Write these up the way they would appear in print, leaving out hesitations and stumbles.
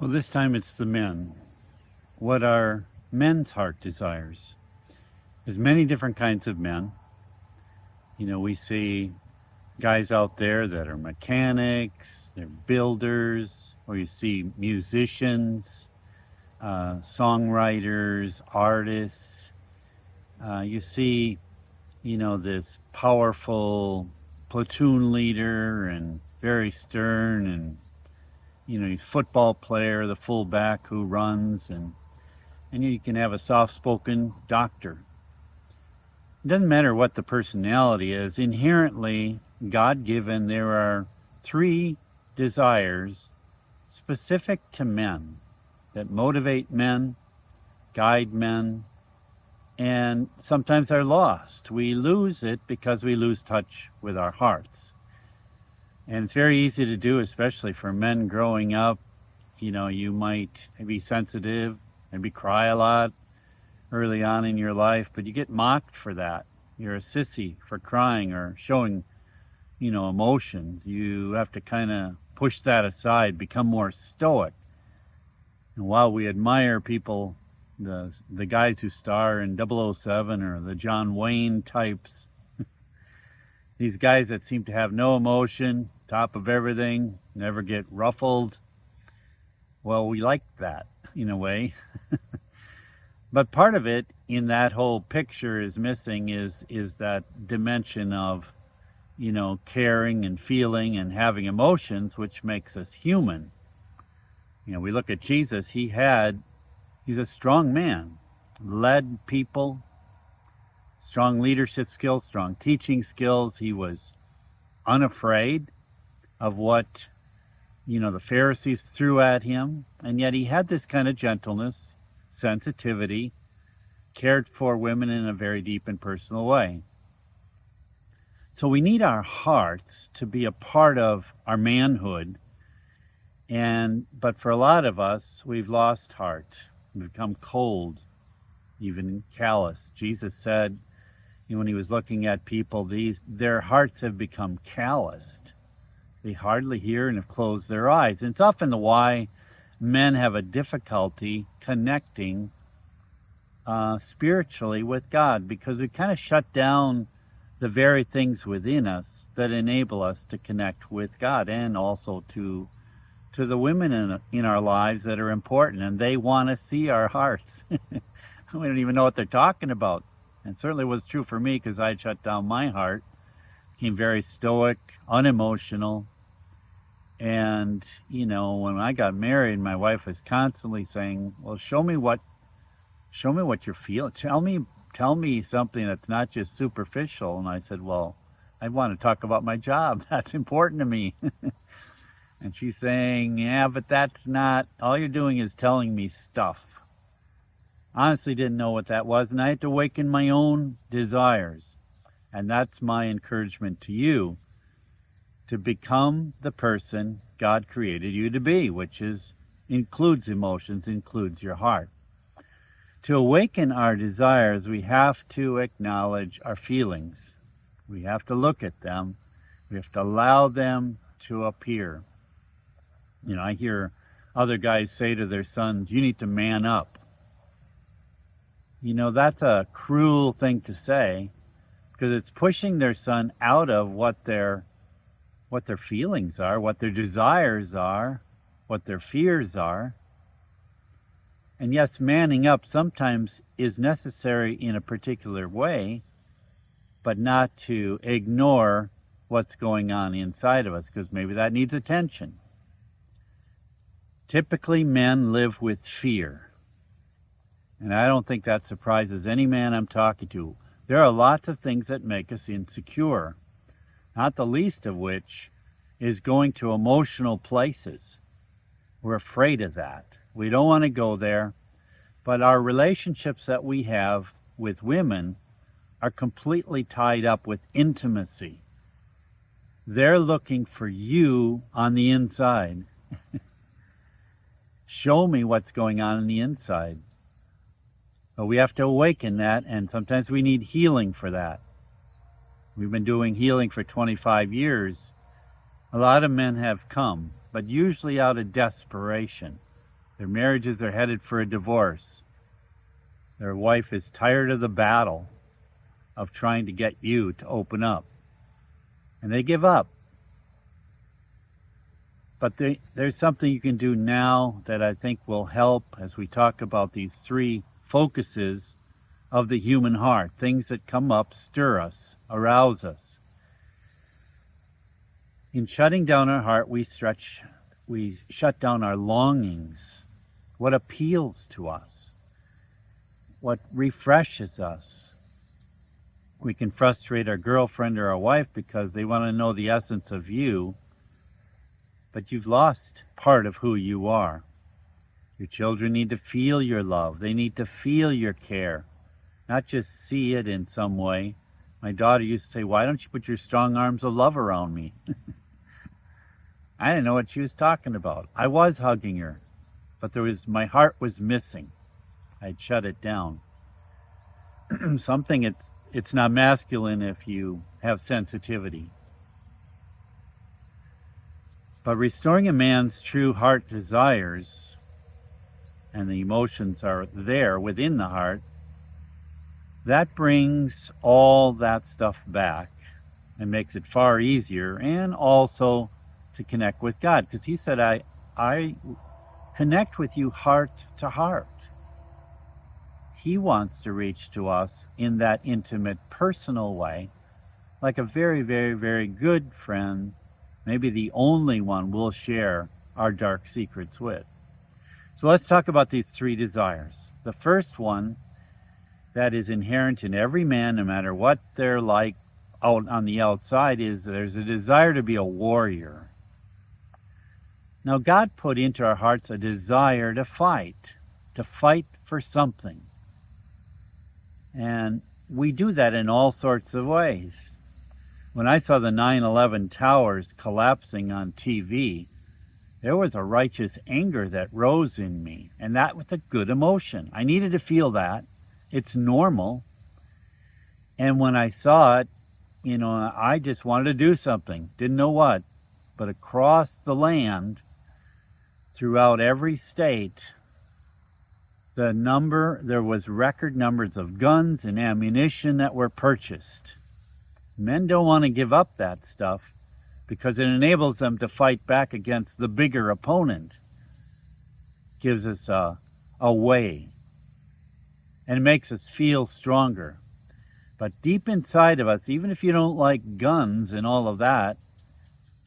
Well, this time it's the men. What are men's heart desires? There's many different kinds of men. We see guys out there that are mechanics, they're builders, or you see musicians, songwriters, artists. You see, this powerful platoon leader and very stern and, he's football player, the fullback who runs and you can have a soft-spoken doctor. It doesn't matter what the personality is. Inherently, God-given, there are three desires specific to men that motivate men, guide men, and sometimes are lost. We lose it because we lose touch with our hearts. And it's very easy to do, especially for men growing up. You might be sensitive, maybe cry a lot early on in your life, but you get mocked for that. You're a sissy for crying or showing, emotions. You have to kind of push that aside, become more stoic. And while we admire people, the guys who star in 007 or the John Wayne types, these guys that seem to have no emotion, top of everything, never get ruffled, well, we like that in a way. But part of it in that whole picture is missing is that dimension of, caring and feeling and having emotions, which makes us human. We look at Jesus, he's a strong man, led people, strong leadership skills, strong teaching skills. He was unafraid of what, the Pharisees threw at him. And yet he had this kind of gentleness, sensitivity, cared for women in a very deep and personal way. So we need our hearts to be a part of our manhood. But for a lot of us, we've lost heart. We've become cold, even callous. Jesus said, when he was looking at people, their hearts have become calloused. They hardly hear and have closed their eyes. And it's often why men have a difficulty connecting spiritually with God, because we kind of shut down the very things within us that enable us to connect with God, and also to the women in our lives that are important, and they want to see our hearts. We don't even know what they're talking about. And certainly was true for me, because I shut down my heart, became very stoic, unemotional. And, when I got married, my wife was constantly saying, well, show me what you're feeling. Tell me something that's not just superficial. And I said, well, I want to talk about my job. That's important to me. And she's saying, yeah, but that's not, all you're doing is telling me stuff. Honestly didn't know what that was, and I had to awaken my own desires. And that's my encouragement to you, to become the person God created you to be, which includes emotions, includes your heart. To awaken our desires, we have to acknowledge our feelings. We have to look at them. We have to allow them to appear. I hear other guys say to their sons, you need to man up. That's a cruel thing to say, because it's pushing their son out of what their feelings are, what their desires are, what their fears are. And yes, manning up sometimes is necessary in a particular way, but not to ignore what's going on inside of us, because maybe that needs attention. Typically, men live with fear. And I don't think that surprises any man I'm talking to. There are lots of things that make us insecure, not the least of which is going to emotional places. We're afraid of that. We don't want to go there. But our relationships that we have with women are completely tied up with intimacy. They're looking for you on the inside. Show me what's going on the inside. But we have to awaken that, and sometimes we need healing for that. We've been doing healing for 25 years. A lot of men have come, but usually out of desperation. Their marriages are headed for a divorce. Their wife is tired of the battle of trying to get you to open up. And they give up. But there's something you can do now that I think will help as we talk about these three focuses of the human heart. Things that come up, stir us, arouse us. In shutting down our heart, we shut down our longings, what appeals to us, what refreshes us. We can frustrate our girlfriend or our wife because they want to know the essence of you, but you've lost part of who you are. Your children need to feel your love. They need to feel your care, not just see it in some way. My daughter used to say, "Why don't you put your strong arms of love around me?" I didn't know what she was talking about. I was hugging her, but my heart was missing. I'd shut it down. It's not masculine if you have sensitivity. But restoring a man's true heart desires, and the emotions are there within the heart, that brings all that stuff back and makes it far easier, and also to connect with God. Because he said, I connect with you heart to heart. He wants to reach to us in that intimate, personal way, like a very, very, very good friend, maybe the only one we'll share our dark secrets with. So let's talk about these three desires. The first one that is inherent in every man, no matter what they're like out on the outside, is there's a desire to be a warrior. Now, God put into our hearts a desire to fight for something. And we do that in all sorts of ways. When I saw the 9/11 towers collapsing on TV, there was a righteous anger that rose in me, and that was a good emotion. I needed to feel that. It's normal. And when I saw it, I just wanted to do something. Didn't know what. But across the land, throughout every state, there was record numbers of guns and ammunition that were purchased. Men don't want to give up that stuff because it enables them to fight back against the bigger opponent. Gives us a way. And it makes us feel stronger. But deep inside of us, even if you don't like guns and all of that,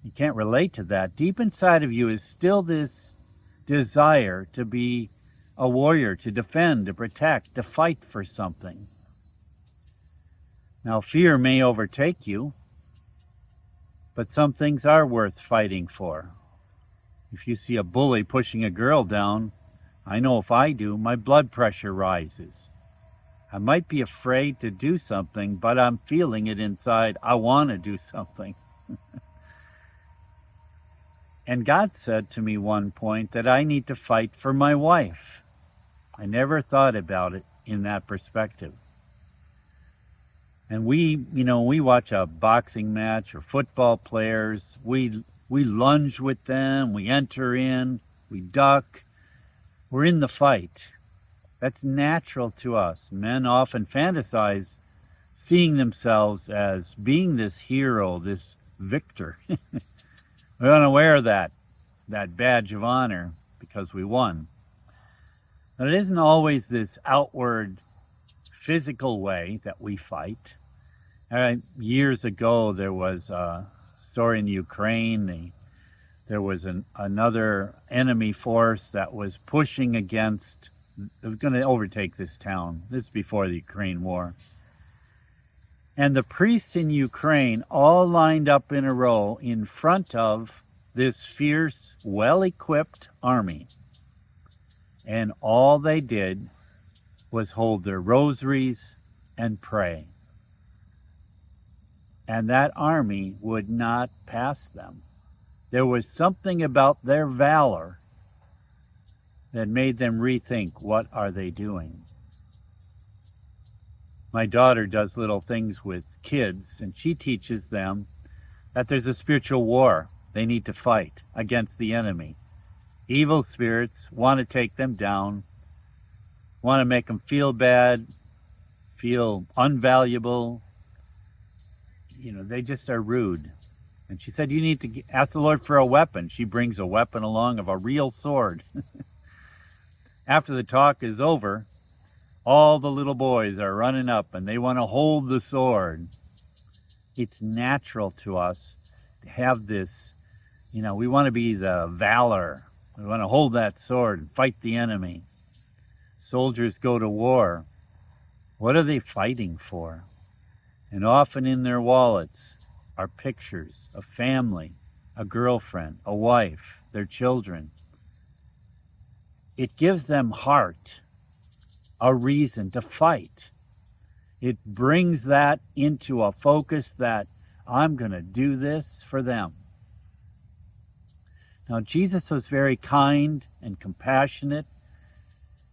you can't relate to that. Deep inside of you is still this desire to be a warrior, to defend, to protect, to fight for something. Now, fear may overtake you, but some things are worth fighting for. If you see a bully pushing a girl down, I know if I do, my blood pressure rises. I might be afraid to do something, but I'm feeling it inside. I want to do something. And God said to me one point that I need to fight for my wife. I never thought about it in that perspective. And we watch a boxing match or football players, we lunge with them, we enter in, we duck. We're in the fight. That's natural to us. Men often fantasize seeing themselves as being this hero, this victor. We want to wear that badge of honor because we won. But it isn't always this outward physical way that we fight. Years ago, there was a story in Ukraine. There was another enemy force that was pushing against, it was going to overtake this town. This is before the Ukraine war. And the priests in Ukraine all lined up in a row in front of this fierce, well-equipped army. And all they did was hold their rosaries and pray. And that army would not pass them. There was something about their valor that made them rethink, what are they doing? My daughter does little things with kids, and she teaches them that there's a spiritual war they need to fight against the enemy. Evil spirits want to take them down, want to make them feel bad, feel unvaluable. They just are rude. And she said, you need to ask the Lord for a weapon. She brings a weapon along of a real sword. After the talk is over, all the little boys are running up and they want to hold the sword. It's natural to us to have this, we want to be the valor. We want to hold that sword and fight the enemy. Soldiers go to war. What are they fighting for? And often in their wallets are pictures of family, a girlfriend, a wife, their children. It gives them heart, a reason to fight. It brings that into a focus that I'm going to do this for them. Now, Jesus was very kind and compassionate.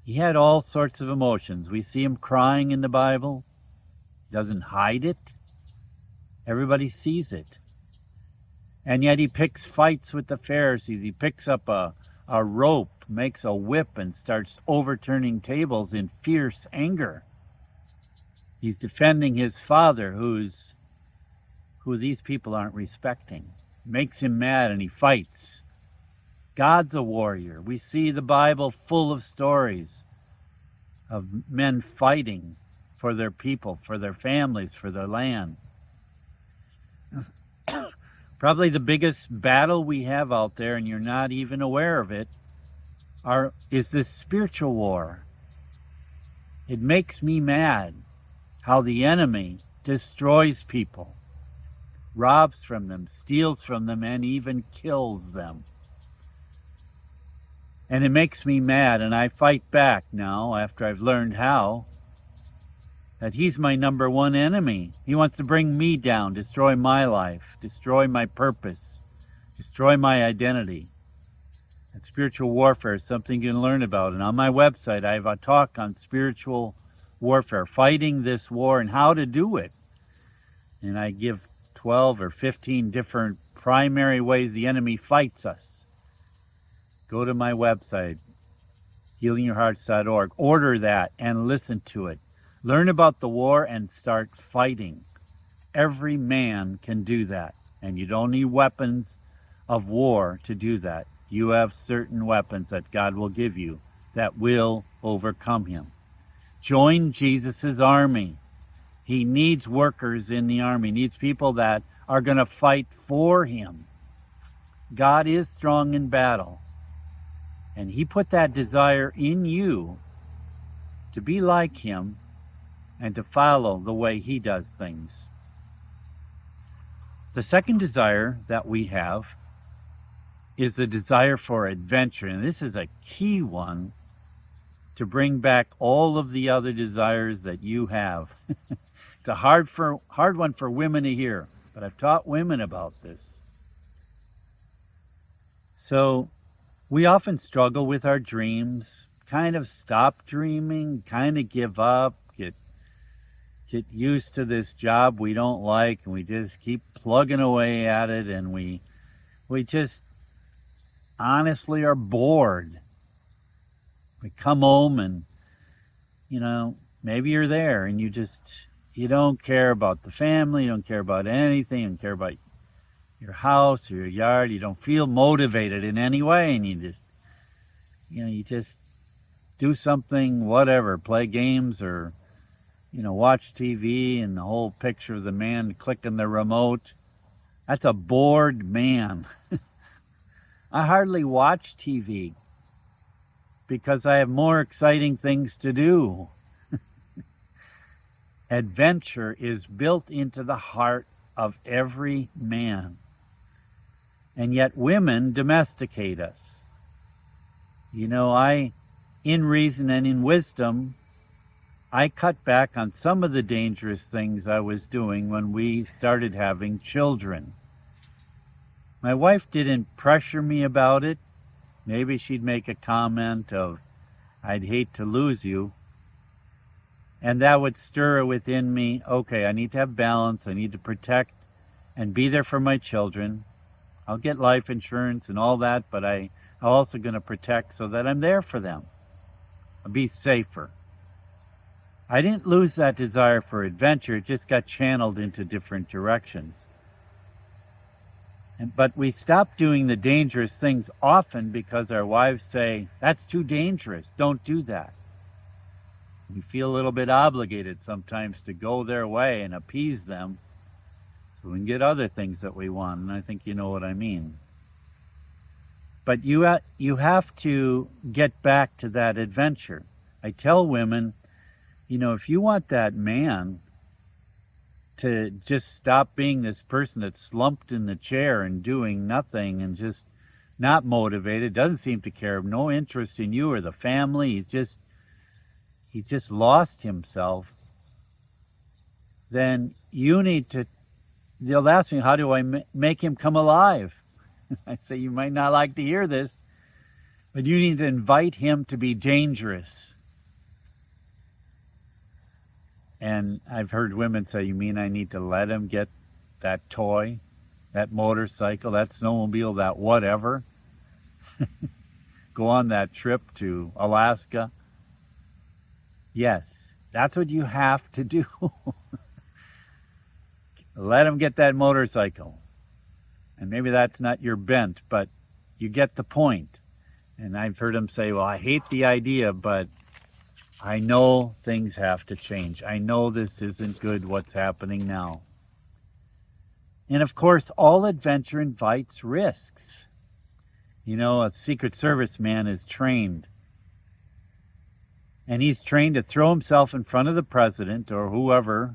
He had all sorts of emotions. We see him crying in the Bible. He doesn't hide it. Everybody sees it. And yet he picks fights with the Pharisees. He picks up a rope, makes a whip, and starts overturning tables in fierce anger. He's defending his father, who these people aren't respecting. Makes him mad, and he fights. God's a warrior. We see the Bible full of stories of men fighting for their people, for their families, for their land. Probably the biggest battle we have out there, and you're not even aware of it, is this spiritual war. It makes me mad how the enemy destroys people, robs from them, steals from them, and even kills them. And it makes me mad, and I fight back now after I've learned how, that he's my number one enemy. He wants to bring me down, destroy my life, destroy my purpose, destroy my identity. And spiritual warfare is something you can learn about. And on my website, I have a talk on spiritual warfare, fighting this war and how to do it. And I give 12 or 15 different primary ways the enemy fights us. Go to my website, healingyourhearts.org. Order that and listen to it. Learn about the war and start fighting. Every man can do that. And you don't need weapons of war to do that. You have certain weapons that God will give you that will overcome him. Join Jesus' army. He needs workers in the army. He needs people that are going to fight for him. God is strong in battle. And he put that desire in you to be like him and to follow the way he does things. The second desire that we have is the desire for adventure. And this is a key one to bring back all of the other desires that you have. It's a hard one for women to hear, but I've taught women about this. So we often struggle with our dreams, kind of stop dreaming, kind of give up, get used to this job we don't like, and we just keep plugging away at it, and we just honestly are bored. We come home and, maybe you're there and you don't care about the family, you don't care about anything, you don't care about your house or your yard, you don't feel motivated in any way, and you just do something, whatever, play games or, watch TV, and the whole picture of the man clicking the remote. That's a bored man. I hardly watch TV because I have more exciting things to do. Adventure is built into the heart of every man. And yet women domesticate us. In reason and in wisdom, I cut back on some of the dangerous things I was doing when we started having children. My wife didn't pressure me about it. Maybe she'd make a comment of, I'd hate to lose you. And that would stir within me, okay, I need to have balance. I need to protect and be there for my children. I'll get life insurance and all that, but I I'm also going to protect so that I'm there for them. I'll be safer. I didn't lose that desire for adventure. It just got channeled into different directions. But we stop doing the dangerous things often because our wives say, that's too dangerous. Don't do that. We feel a little bit obligated sometimes to go their way and appease them so we can get other things that we want. And I think you know what I mean. But you have to get back to that adventure. I tell women, if you want that man to just stop being this person that's slumped in the chair and doing nothing and just not motivated, doesn't seem to care, no interest in you or the family, he's just lost himself, then you need to, they'll ask me, how do I make him come alive? I say, you might not like to hear this, but you need to invite him to be dangerous. And I've heard women say, you mean I need to let him get that toy, that motorcycle, that snowmobile, that whatever? Go on that trip to Alaska? Yes, that's what you have to do. Let him get that motorcycle. And maybe that's not your bent, but you get the point. And I've heard him say, well, I hate the idea, but I know things have to change. I know this isn't good, what's happening now. And of course, all adventure invites risks. A Secret Service man is trained. And he's trained to throw himself in front of the president or whoever,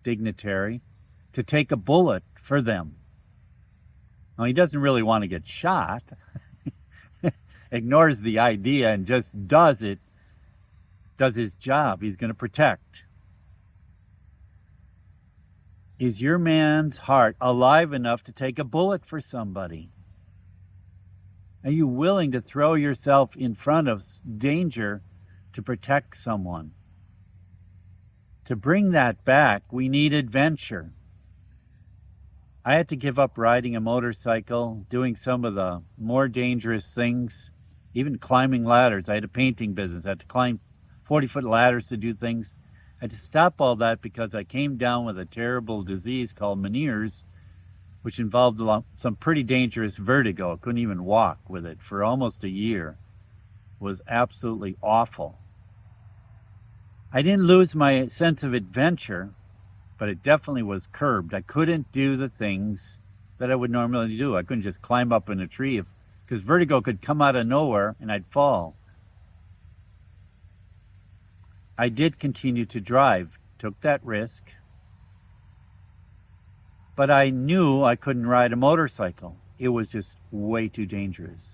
dignitary, to take a bullet for them. Now, he doesn't really want to get shot. Ignores the idea and just does it. Does his job. He's going to protect. Is your man's heart alive enough to take a bullet for somebody? Are you willing to throw yourself in front of danger to protect someone? To bring that back, we need adventure. I had to give up riding a motorcycle, doing some of the more dangerous things, even climbing ladders. I had a painting business. I had to climb 40-foot ladders to do things. I had to stop all that because I came down with a terrible disease called Meniere's, which involved some pretty dangerous vertigo. I couldn't even walk with it for almost a year. It was absolutely awful. I didn't lose my sense of adventure, but it definitely was curbed. I couldn't do the things that I would normally do. I couldn't just climb up in a tree because vertigo could come out of nowhere and I'd fall. I did continue to drive, took that risk, but I knew I couldn't ride a motorcycle. It was just way too dangerous.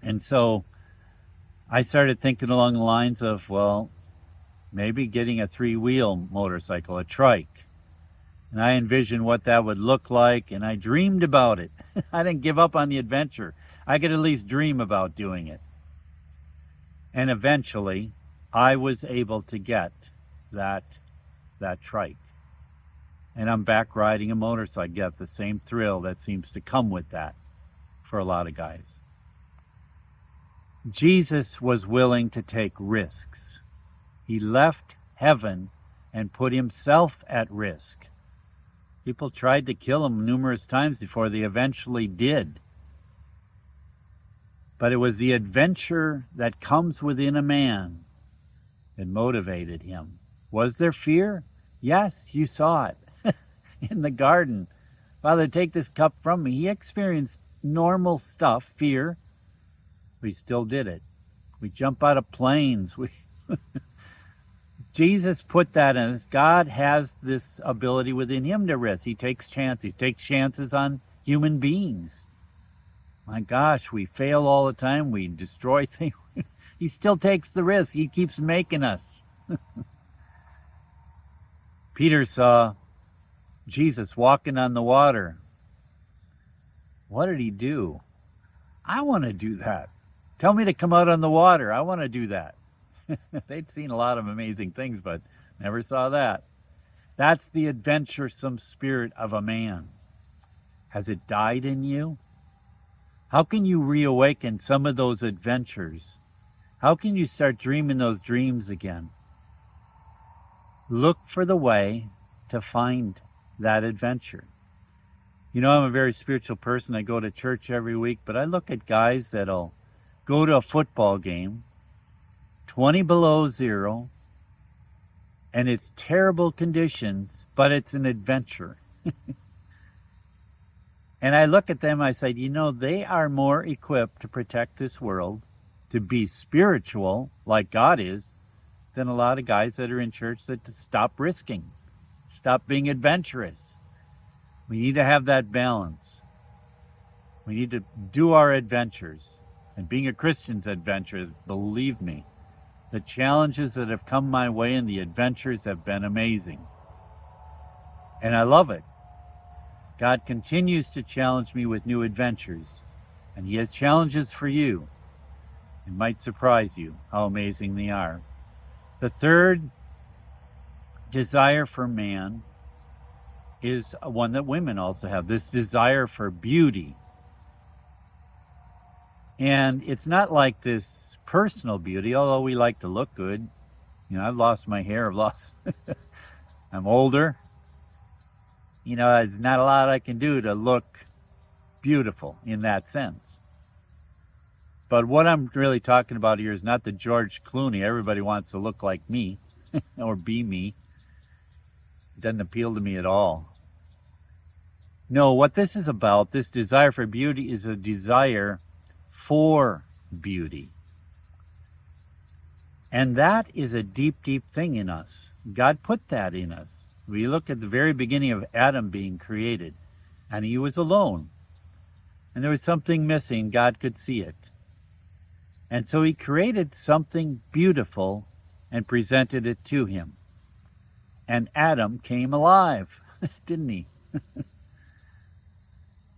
And so I started thinking along the lines of, well, maybe getting a 3-wheel motorcycle, a trike. And I envisioned what that would look like, and I dreamed about it. I didn't give up on the adventure. I could at least dream about doing it. And eventually, I was able to get that trike. And I'm back riding a motorcycle. I get the same thrill that seems to come with that for a lot of guys. Jesus was willing to take risks. He left heaven and put himself at risk. People tried to kill him numerous times before they eventually did. But it was the adventure that comes within a man that motivated him. Was there fear? Yes, you saw it in the garden. Father, take this cup from me. He experienced normal stuff, fear. We still did it. We jump out of planes. Jesus put that in us. God has this ability within him to risk. He takes chances. He takes chances on human beings. My gosh, we fail all the time. We destroy things. He still takes the risk. He keeps making us. Peter saw Jesus walking on the water. What did he do? I want to do that. Tell me to come out on the water. I want to do that. They'd seen a lot of amazing things, but never saw that. That's the adventuresome spirit of a man. Has it died in you? How can you reawaken some of those adventures? How can you start dreaming those dreams again? Look for the way to find that adventure. You know, I'm a very spiritual person. I go to church every week, but I look at guys that'll go to a football game, 20 below zero, and it's terrible conditions, but it's an adventure. And I look at them, I say, you know, they are more equipped to protect this world, to be spiritual like God is, than a lot of guys that are in church that stop risking, stop being adventurous. We need to have that balance. We need to do our adventures. And being a Christian's adventurous, believe me, the challenges that have come my way and the adventures have been amazing. And I love it. God continues to challenge me with new adventures. And He has challenges for you. It might surprise you how amazing they are. The third desire for man is one that women also have, this desire for beauty. And it's not like this personal beauty, although we like to look good. You know, I've lost my hair, I'm older. You know, there's not a lot I can do to look beautiful in that sense. But what I'm really talking about here is not the George Clooney. Everybody wants to look like me or be me. It doesn't appeal to me at all. No, what this is about, this desire for beauty, is a desire for beauty. And that is a deep, deep thing in us. God put that in us. We look at the very beginning of Adam being created, and he was alone. And there was something missing. God could see it. And so he created something beautiful and presented it to him. And Adam came alive, didn't he?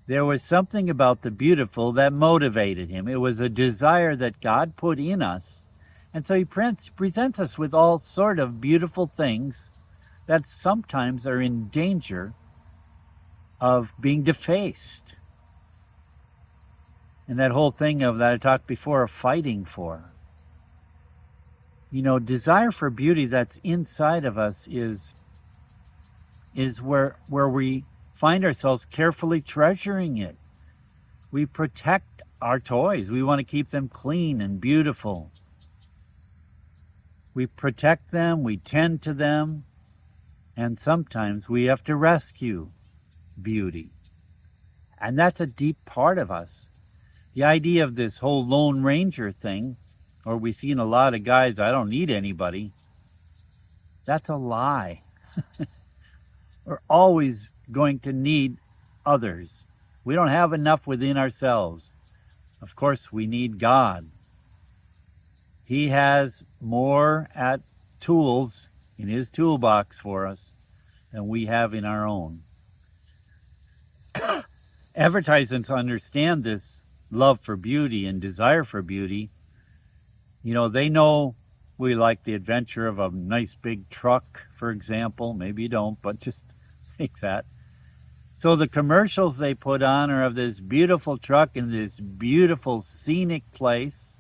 There was something about the beautiful that motivated him. It was a desire that God put in us. And so he presents us with all sort of beautiful things that sometimes are in danger of being defaced. And that whole thing of that I talked before of fighting for. You know, desire for beauty that's inside of us is where we find ourselves carefully treasuring it. We protect our toys. We want to keep them clean and beautiful. We protect them, we tend to them, and sometimes we have to rescue beauty. And that's a deep part of us. The idea of this whole Lone Ranger thing, or we've seen a lot of guys, I don't need anybody, that's a lie. We're always going to need others. We don't have enough within ourselves. Of course, we need God. He has more tools in his toolbox for us than we have in our own. Advertisements understand this love for beauty and desire for beauty. You know, they know we like the adventure of a nice big truck, for example. Maybe you don't, but just think that. So the commercials they put on are of this beautiful truck in this beautiful scenic place,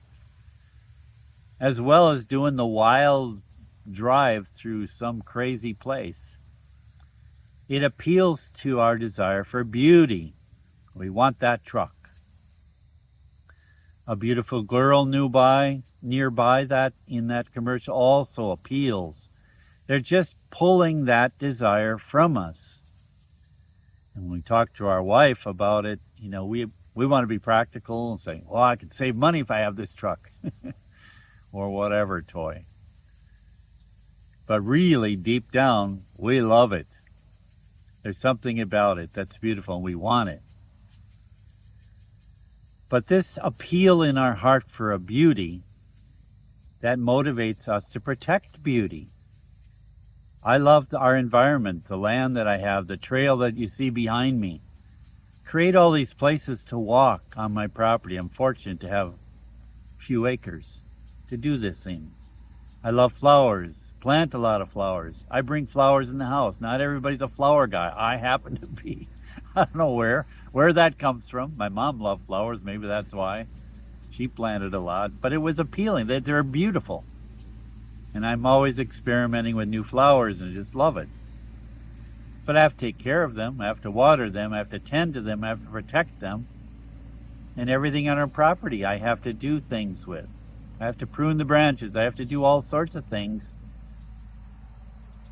as well as doing the wild drive through some crazy place. It appeals to our desire for beauty. We want that truck. A beautiful girl nearby that in that commercial also appeals. They're just pulling that desire from us. And when we talk to our wife about it, you know, we want to be practical and say, well, I could save money if I have this truck or whatever toy. But really, deep down, we love it. There's something about it that's beautiful and we want it. But this appeal in our heart for a beauty, that motivates us to protect beauty. I love our environment, the land that I have, the trail that you see behind me. Create all these places to walk on my property. I'm fortunate to have a few acres to do this in. I love flowers, plant a lot of flowers. I bring flowers in the house. Not everybody's a flower guy. I happen to be. I don't know where. Where that comes from, my mom loved flowers, maybe that's why. She planted a lot, but it was appealing. They're beautiful. And I'm always experimenting with new flowers and just love it. But I have to take care of them, I have to water them, I have to tend to them, I have to protect them. And everything on our property I have to do things with. I have to prune the branches, I have to do all sorts of things.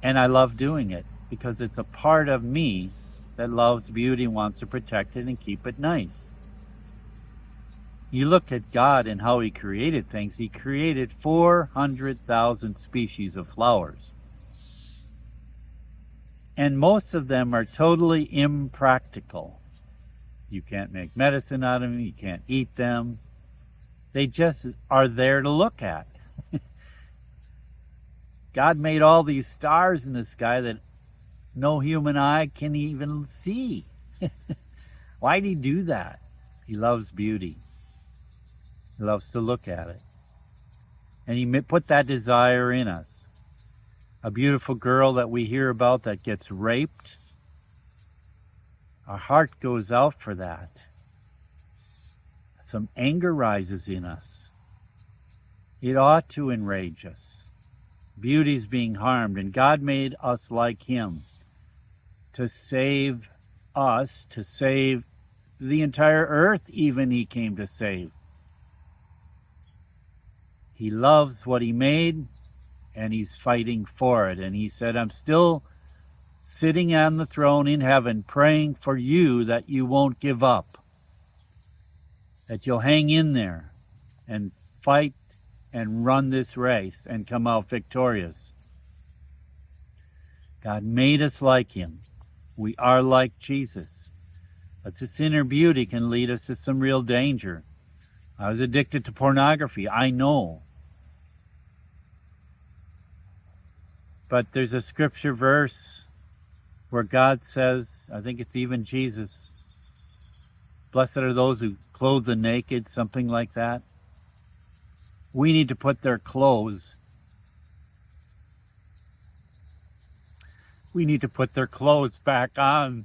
And I love doing it because it's a part of me that loves beauty and wants to protect it and keep it nice. You look at God and how He created things. He created 400,000 species of flowers. And most of them are totally impractical. You can't make medicine out of them. You can't eat them. They just are there to look at. God made all these stars in the sky that no human eye can even see. Why did He do that? He loves beauty. He loves to look at it. And He put that desire in us. A beautiful girl that we hear about that gets raped, our heart goes out for that. Some anger rises in us. It ought to enrage us. Beauty's being harmed, and God made us like Him to save us, to save the entire earth even He came to save. He loves what He made, and He's fighting for it. And He said, I'm still sitting on the throne in heaven praying for you that you won't give up, that you'll hang in there and fight and run this race and come out victorious. God made us like Him. We are like Jesus. But this inner beauty can lead us to some real danger. I was addicted to pornography, I know. But there's a scripture verse where God says, I think it's even Jesus, blessed are those who clothe the naked, something like that. We need to put their clothes. We need to put their clothes back on.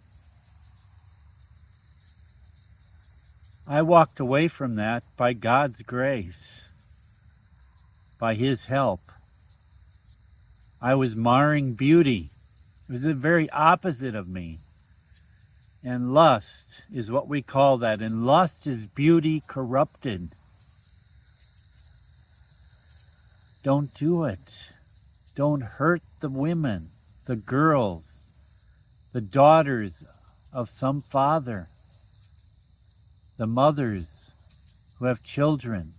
I walked away from that by God's grace, by His help. I was marring beauty. It was the very opposite of me. And lust is what we call that. And lust is beauty corrupted. Don't do it. Don't hurt the women, the girls, the daughters of some father, the mothers who have children.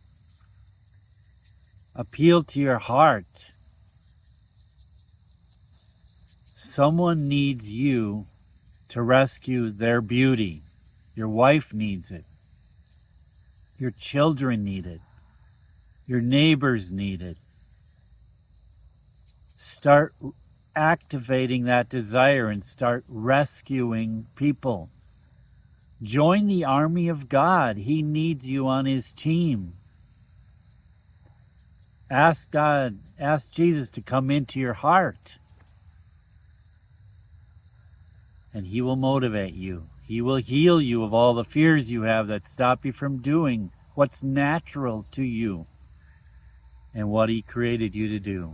Appeal to your heart. Someone needs you to rescue their beauty. Your wife needs it. Your children need it. Your neighbors need it. Start activating that desire and start rescuing people. Join the army of God. He needs you on His team. Ask God, ask Jesus to come into your heart. And He will motivate you. He will heal you of all the fears you have that stop you from doing what's natural to you and what He created you to do.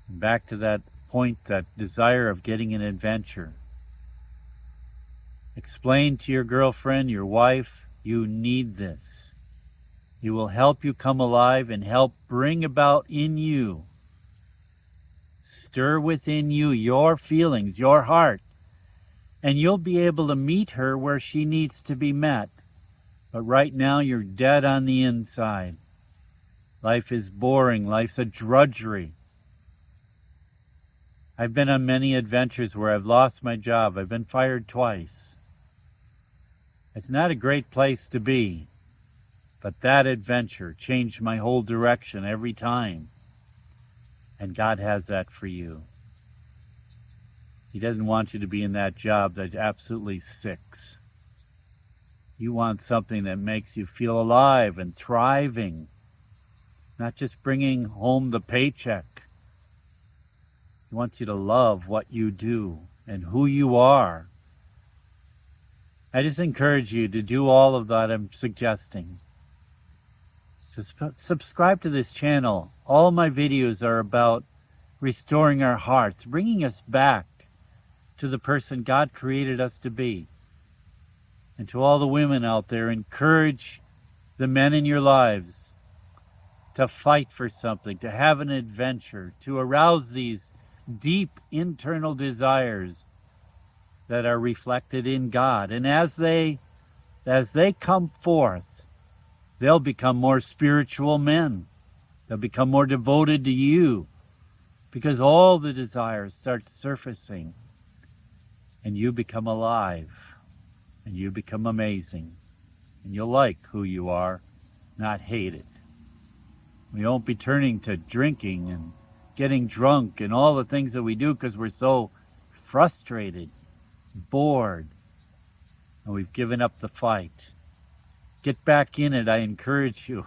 And back to that point, that desire of getting an adventure. Explain to your girlfriend, your wife, you need this. It will help you come alive and help bring about in you, stir within you your feelings, your heart, and you'll be able to meet her where she needs to be met. But right now you're dead on the inside. Life is boring. Life's a drudgery. I've been on many adventures where I've lost my job. I've been fired twice. It's not a great place to be, but that adventure changed my whole direction every time. And God has that for you. He doesn't want you to be in that job that absolutely sicks. You want something that makes you feel alive and thriving, not just bringing home the paycheck. He wants you to love what you do and who you are. I just encourage you to do all of that I'm suggesting. Just subscribe to this channel. All my videos are about restoring our hearts, bringing us back to the person God created us to be. And to all the women out there, encourage the men in your lives to fight for something, to have an adventure, to arouse these deep internal desires that are reflected in God. And as they come forth, they'll become more spiritual men. They'll become more devoted to you, because all the desires start surfacing and you become alive and you become amazing and you'll like who you are, not hate it. We won't be turning to drinking and getting drunk and all the things that we do because we're so frustrated, bored, and we've given up the fight. Get back in it, I encourage you.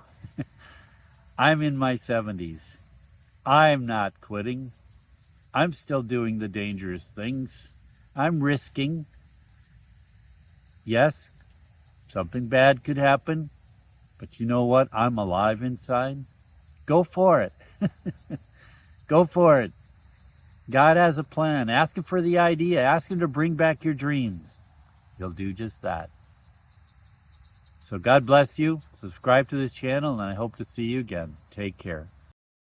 I'm in my 70s. I'm not quitting. I'm still doing the dangerous things. I'm risking. Yes, something bad could happen, but you know what? I'm alive inside. Go for it. Go for it. God has a plan. Ask him for the idea. Ask him to bring back your dreams. He'll do just that. So God bless you. Subscribe to this channel, and I hope to see you again. Take care.